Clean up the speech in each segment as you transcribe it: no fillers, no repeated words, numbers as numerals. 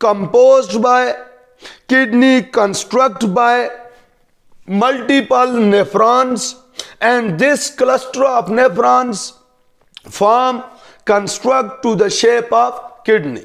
composed by kidney construct by multiple nephrons, and this cluster of nephrons form construct to the shape of kidney.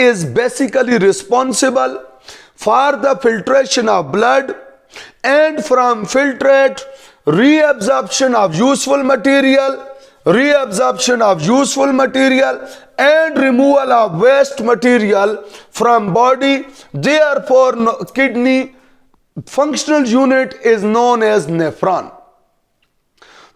is basically responsible for the filtration of blood and from filtrate reabsorption of useful material, and removal of waste material from body. Therefore kidney functional unit is known as nephron.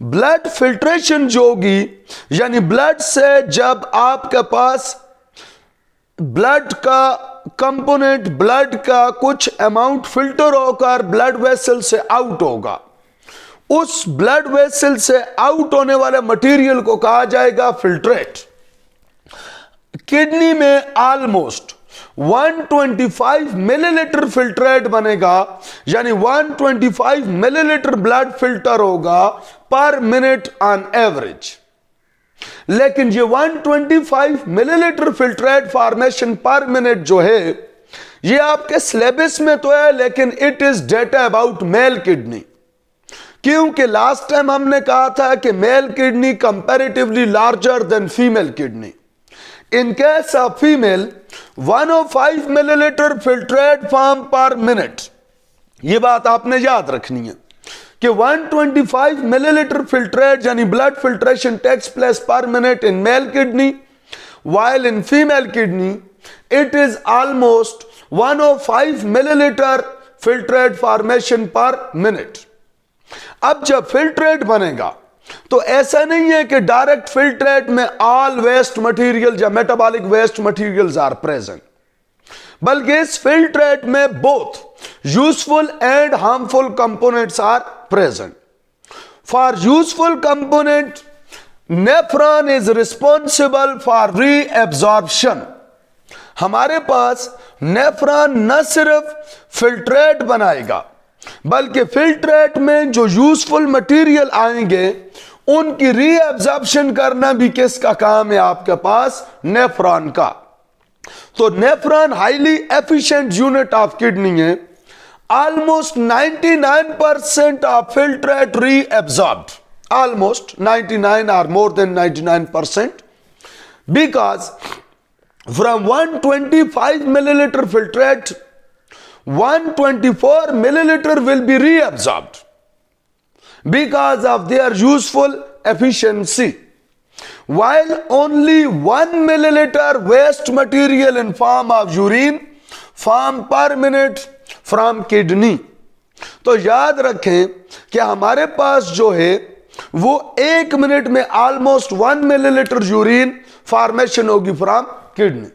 Blood filtration जो होगी, यानी blood से जब आपके पास blood का component, blood का कुछ amount filter होकर ब्लड वेसल से आउट होगा, उस ब्लड वेसल से आउट होने वाले मटेरियल को कहा जाएगा फिल्ट्रेट। किडनी में ऑलमोस्ट 125 मिलीलीटर फिल्ट्रेट बनेगा, यानी 125 मिलीलीटर ब्लड फिल्टर होगा पर मिनट ऑन एवरेज। लेकिन ये 125 millilitre filtrate formation per minute जो है, ये आपके सिलेबस में तो है, लेकिन it is data about male kidney, क्योंकि लास्ट टाइम हमने कहा था कि male kidney comparatively larger than female kidney. In case of female, 105 milliliter filtrate form per minute। ये बात आपने याद रखनी है कि 125 milliliter filtrate यानी blood filtration takes place per minute in male kidney, while in female kidney it is almost 105 milliliter filtrate formation per minute। अब जब फिल्ट्रेट बनेगा तो ऐसा नहीं है कि डायरेक्ट फिल्ट्रेट में ऑल वेस्ट मटेरियल या metabolic waste materials are present, बल्कि इस फिल्ट्रेट में both useful and harmful components are present. For useful component, nephron is responsible for reabsorption. हमारे पास नेफ्रॉन न सिर्फ फिल्ट्रेट बनाएगा, बल्कि फिल्ट्रेट में जो यूजफुल मटेरियल आएंगे उनकी रीअब्जॉर्प्शन करना भी किसका काम है? आपके पास नेफ्रॉन का। तो nephron highly efficient unit of kidney है। Almost 99% of filtrate reabsorbed, almost 99 or more than 99%, because from 125 milliliter filtrate, 124 milliliter will be reabsorbed because of their useful efficiency, while only 1 milliliter waste material in form of urine form per minute from kidney। तो याद रखें कि हमारे पास जो है वो 1 minute में almost 1 millilitre urine formation होगी फ्रॉम किडनी,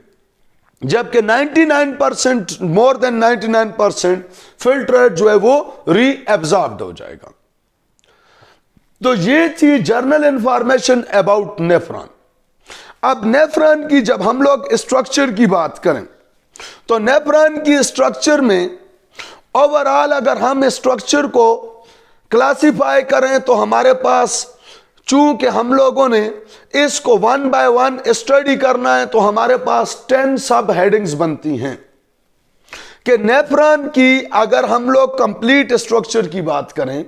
जबकि 99%, मोर देन 99% फिल्ट्रेट जो है वो रीअब्सॉर्ब्ड हो जाएगा। तो ये थी जर्नल इंफॉर्मेशन अबाउट नेफ्रॉन। अब नेफ्रॉन की जब हम लोग स्ट्रक्चर की बात करें तो नेफ्रॉन की स्ट्रक्चर में ओवरऑल अगर हम स्ट्रक्चर को क्लासिफाई करें तो हमारे पास, चूंकि हम लोगों ने इसको 1 by 1 स्टडी करना है, तो हमारे पास 10 सब हेडिंग्स बनती हैं कि नेफ्रॉन की अगर हम लोग कंप्लीट स्ट्रक्चर की बात करें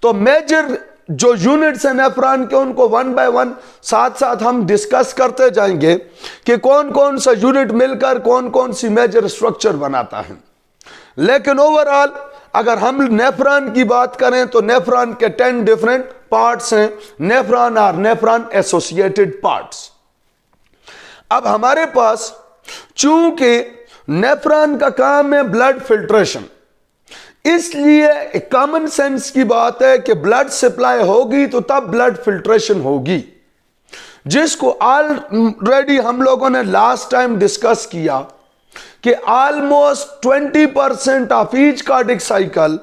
तो मेजर जो यूनिट्स हैं नेफ्रॉन के उनको 1 by 1 साथ साथ हम डिस्कस करते जाएंगे कि कौन कौन सा यूनिट मिलकर कौन कौन सी मेजर स्ट्रक्चर बनाता है। लेकिन ओवरऑल अगर हम नेफ्रॉन की बात करें तो नेफ्रॉन के 10 डिफरेंट पार्ट्स हैं। नेफ्रॉन और नेफ्रॉन एसोसिएटेड पार्ट्स। अब हमारे पास चूंकि नेफ्रॉन का काम है ब्लड फिल्ट्रेशन, इसलिए कॉमन सेंस की बात है कि ब्लड सप्लाई होगी तो तब ब्लड फिल्ट्रेशन होगी, जिसको ऑलरेडी हम लोगों ने लास्ट टाइम डिस्कस किया कि almost 20% of each cardiac cycle,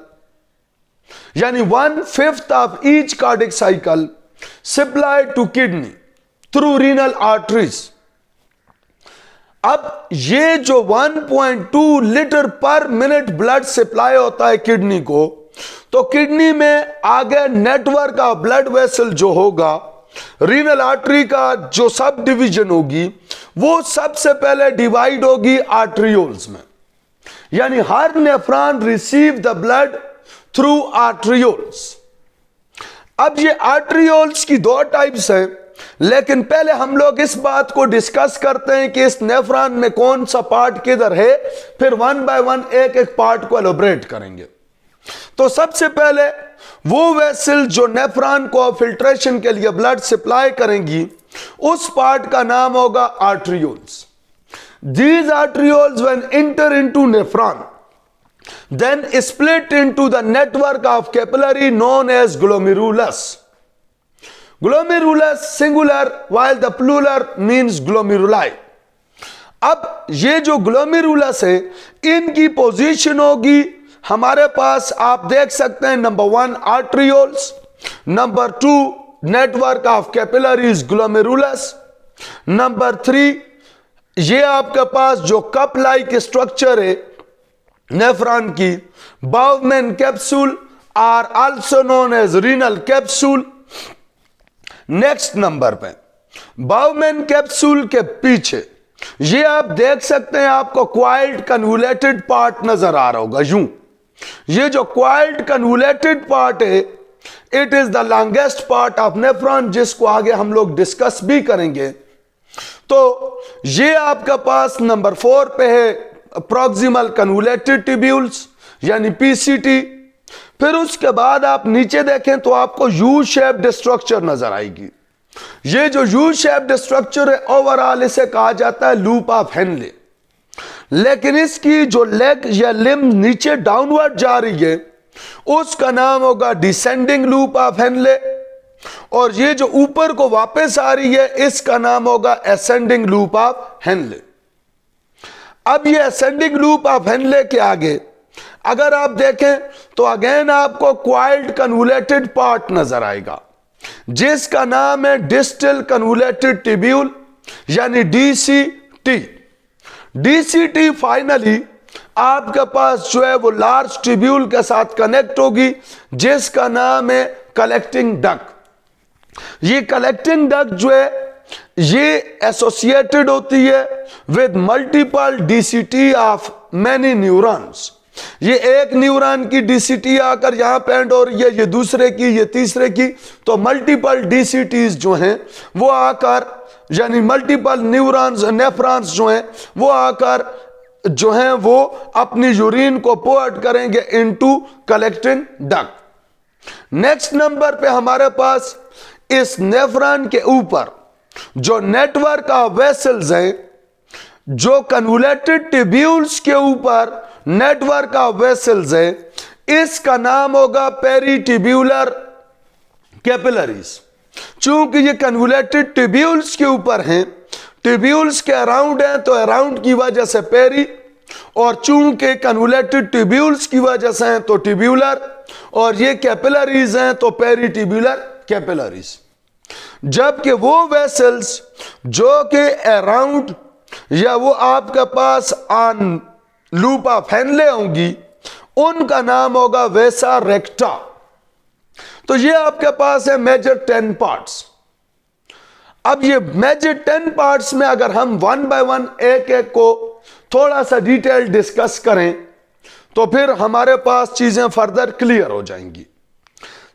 यानी 1/5 of each cardiac cycle supply to kidney through renal arteries. अब ये जो 1.2 लीटर पर मिनट ब्लड सप्लाई होता है किडनी को, तो किडनी में आगे नेटवर्क ऑफ ब्लड वेसल जो होगा, रीनल आर्टरी का जो सब डिवीजन होगी, वो सबसे पहले डिवाइड होगी आर्ट्रियोल्स में, यानी हर nephron receive the blood through arterioles. अब ये आर्ट्रियोल्स की 2 टाइप्स हैं, लेकिन पहले हम लोग इस बात को डिस्कस करते हैं कि इस नेफ्रॉन में कौन सा पार्ट किधर है, फिर 1 by 1 एक एक पार्ट को एलोबरेट करेंगे। तो सबसे पहले वो वेसल जो नेफ्रॉन को फिल्ट्रेशन के लिए ब्लड सप्लाई करेंगी, उस पार्ट का नाम होगा arterioles. These arterioles when enter into nephron then split into the network of capillary known as glomerulus। Glomerulus singular while the plural means glomeruli. अब ये जो ग्लोमेरुलस है इनकी पोजीशन होगी हमारे पास, आप देख सकते हैं, number 1 arterioles, number 2 network of capillaries glomerulus, number 3 ये आपके पास जो कप लाइक स्ट्रक्चर है नेफ्रॉन की, Bowman capsule are also known as renal capsule. Next number पे बाउमैन कैप्सूल के पीछे ये आप देख सकते हैं, आपको क्वाइल्ड कन्वुलेटेड पार्ट नजर आ रहा होगा यूं। ये जो क्वाइल्ड कन्वुलेटेड पार्ट है it is the longest part of nephron, जिसको आगे हम लोग डिस्कस भी करेंगे। तो ये आपका पास नंबर 4 पे है प्रॉक्सिमल कन्वुलेटेड ट्यूब्यूल्स यानी पीसीटी। फिर उसके बाद आप नीचे देखें तो आपको यू शेप्ड स्ट्रक्चर नजर आएगी। ये जो यू शेप्ड स्ट्रक्चर है ओवरऑल इसे कहा जाता है लूप ऑफ हेनले, लेकिन इसकी जो लेग या लिम्ब नीचे डाउनवर्ड जा रही है उसका नाम होगा डिसेंडिंग लूप ऑफ हेनले, और ये जो ऊपर को वापस आ रही है इसका नाम होगा असेंडिंग लूप ऑफ हेनले। अब ये असेंडिंग लूप ऑफ हेनले के आगे अगर आप देखें तो अगेन आपको क्वाइल्ड कन्वुलेटेड पार्ट नजर आएगा जिसका नाम है डिस्टल कन्वुलेटेड ट्यूब्यूल यानी डीसीटी। डीसीटी फाइनली आपके पास जो है वो लार्ज ट्यूब्यूल के साथ कनेक्ट होगी जिसका नाम है कलेक्टिंग डक्ट। ये कलेक्टिंग डक्ट जो है ये एसोसिएटेड होती है with multiple DCT of many neurons. ये एक न्यूरॉन की डीसीटी आकर यहां पे एंड हो रही है, ये दूसरे की, ये तीसरे की, तो मल्टीपल डीसीटीज जो हैं वो आकर यानी मल्टीपल न्यूरॉन्स नेफ्रॉन्स जो हैं वो आकर जो हैं वो अपनी यूरिन को पोर्ट करेंगे into collecting duct. Next number पे हमारे पास इस नेफ्रॉन के ऊपर जो नेटवर्क ऑफ वेसल्स हैं, जो कन्वुलेटेड ट्यूब्यूल्स के ऊपर नेटवर्क ऑफ वेसल्स है, इसका नाम होगा पेरीट्यूब्यूलर कैपिलरीज। चूंकि ये कन्वुलेटेड ट्यूब्यूल्स के ऊपर हैं, ट्यूब्यूल्स के अराउंड हैं तो अराउंड की वजह से पेरी, और चूंकि कन्वुलेटेड ट्यूब्यूल्स की वजह से हैं तो ट्यूब्यूलर, और ये कैपिलरीज हैं तो पेरीट्यूब्यूलर कैपिलरीज। जबकि वो वेसल्स जो कि अराउंड या वो आपके pass on loop of Henle होंगी उनका नाम होगा वेसा रेक्टा। तो ये आपके पास है मेजर 10 पार्ट्स। अब ये मेजर 10 पार्ट्स में अगर हम 1 बाय 1 एक एक को थोड़ा सा डिटेल डिस्कस करें तो फिर हमारे पास चीजें फर्दर क्लियर हो जाएंगी।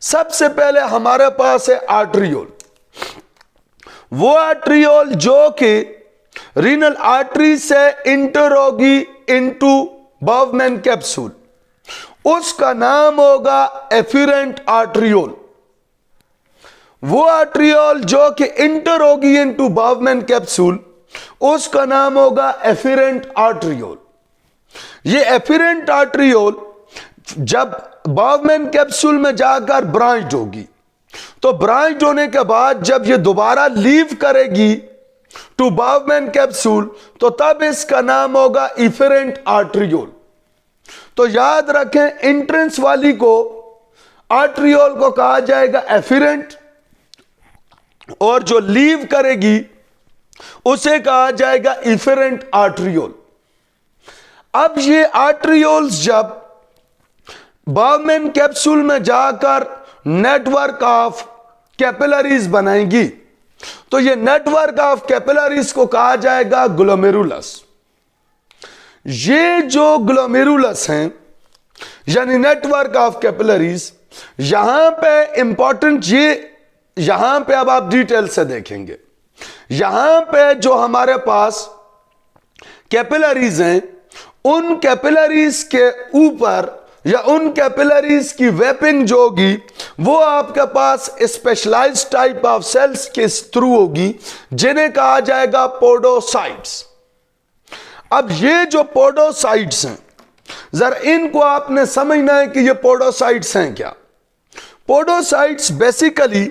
सबसे पहले हमारे पास है आर्ट्रियोल। वो आर्ट्रियोल जो कि रीनल आर्टरी से इंटर होगी इनटू बाउमैन कैप्सूल, उसका नाम होगा एफिरेंट आर्ट्रियोल। वो आर्ट्रियोल जो कि इंटर होगी इनटू बाउमैन कैप्सूल उसका नाम होगा एफिरेंट आर्ट्रियोल। ये एफिरेंट आर्ट्रियोल जब बाउमैन कैप्सूल में जाकर ब्रांच होगी तो ब्रांच होने के बाद जब ये दोबारा लीव करेगी टू बाउमैन कैप्सूल तो तब इसका नाम होगा इफेरेंट आर्ट्रियोल। तो याद रखें एंट्रेंस वाली को आर्ट्रियोल को कहा जाएगा एफिरेंट, और जो लीव करेगी उसे कहा जाएगा इफेरेंट आर्ट्रियोल। अब ये आर्ट्रियोल्स जब बाउमैन कैप्सूल में जाकर नेटवर्क ऑफ कैपिलरीज बनाएंगी तो ये नेटवर्क ऑफ कैपिलरीज को कहा जाएगा ग्लोमेरुलस। ये जो ग्लोमेरुलस हैं यानी नेटवर्क ऑफ कैपिलरीज, यहां पे इंपॉर्टेंट ये यहां पे अब आप डिटेल से देखेंगे, यहां पे जो हमारे पास कैपिलरीज हैं उन कैपिलरीज के ऊपर या उन कैपिलरीज की वेपिंग जो होगी वो आपके पास स्पेशलाइज्ड टाइप ऑफ सेल्स के थ्रू होगी जिन्हें कहा जाएगा पोडोसाइट्स। अब ये जो पोडोसाइट्स हैं जरा इनको आपने समझना है कि ये पोडोसाइट्स हैं क्या। पोडोसाइट्स बेसिकली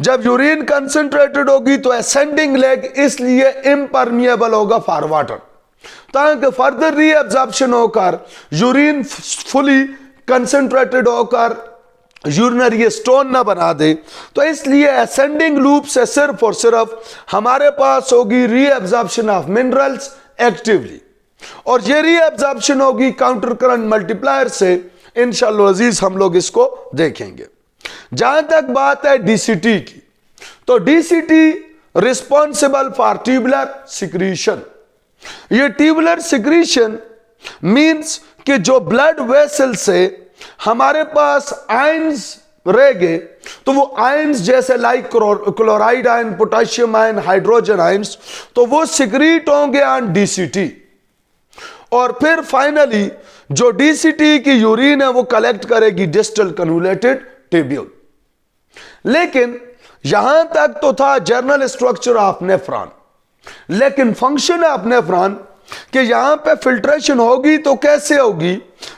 जब यूरिन कंसंट्रेटेड होगी तो असेंडिंग लेग इसलिए इम्परमिएबल होगा फॉर वाटर, ताकि फर्दर रीअब्जॉर्प्शन होकर यूरिन फुली कंसंट्रेटेड होकर यूरिनरी स्टोन ना बना दे। तो इसलिए असेंडिंग लूप से सिर्फ और सिर्फ हमारे पास होगी रीअब्जॉर्प्शन ऑफ मिनरल्स एक्टिवली, और ये रीअब्जॉर्प्शन होगी काउंटर करंट मल्टीप्लायर से। इंशाअल्लाह अजीज हम लोग इसको देखेंगे। जहां तक बात है डीसीटी की, तो DCT responsible for tubular secretion. ये ट्यूबुलर सिक्रीशन मींस कि जो ब्लड वेसल से हमारे पास आयंस रह गए, तो वो आयंस जैसे like chloride ion, potassium ion, hydrogen ions, तो वो सिक्रीट होंगे ऑन डीसीटी, और फिर फाइनली जो डीसीटी की यूरिन है वो कलेक्ट करेगी डिस्टल कन्वोल्यूटेड ट्यूब्यूल। लेकिन यहां तक तो था जर्नल स्ट्रक्चर ऑफ नेफ्रॉन, लेकिन फंक्शन ऑफ नेफ्रॉन कि यहां पे फिल्ट्रेशन होगी तो कैसे होगी,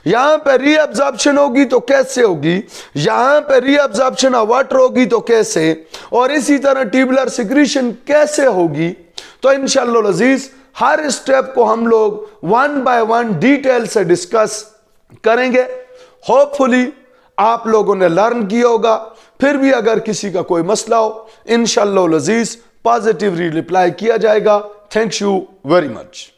यहां पे रीअब्जॉर्प्शन होगी तो कैसे होगी, यहां पे रीअब्जॉर्प्शन ऑफ वाटर होगी तो कैसे, और इसी तरह ट्यूबुलर सिक्रीशन कैसे होगी। तो इंशाअल्लाह अजीज हर स्टेप को हम लोग वन बाय वन डिटेल से डिस्कस करेंगे। होपफुली आप लोगों ने लर्न किया होगा। फिर भी अगर किसी का कोई मसला हो, इंशाअल्लाह अजीज पॉजिटिवली रिप्लाई किया जाएगा। Thank you very much.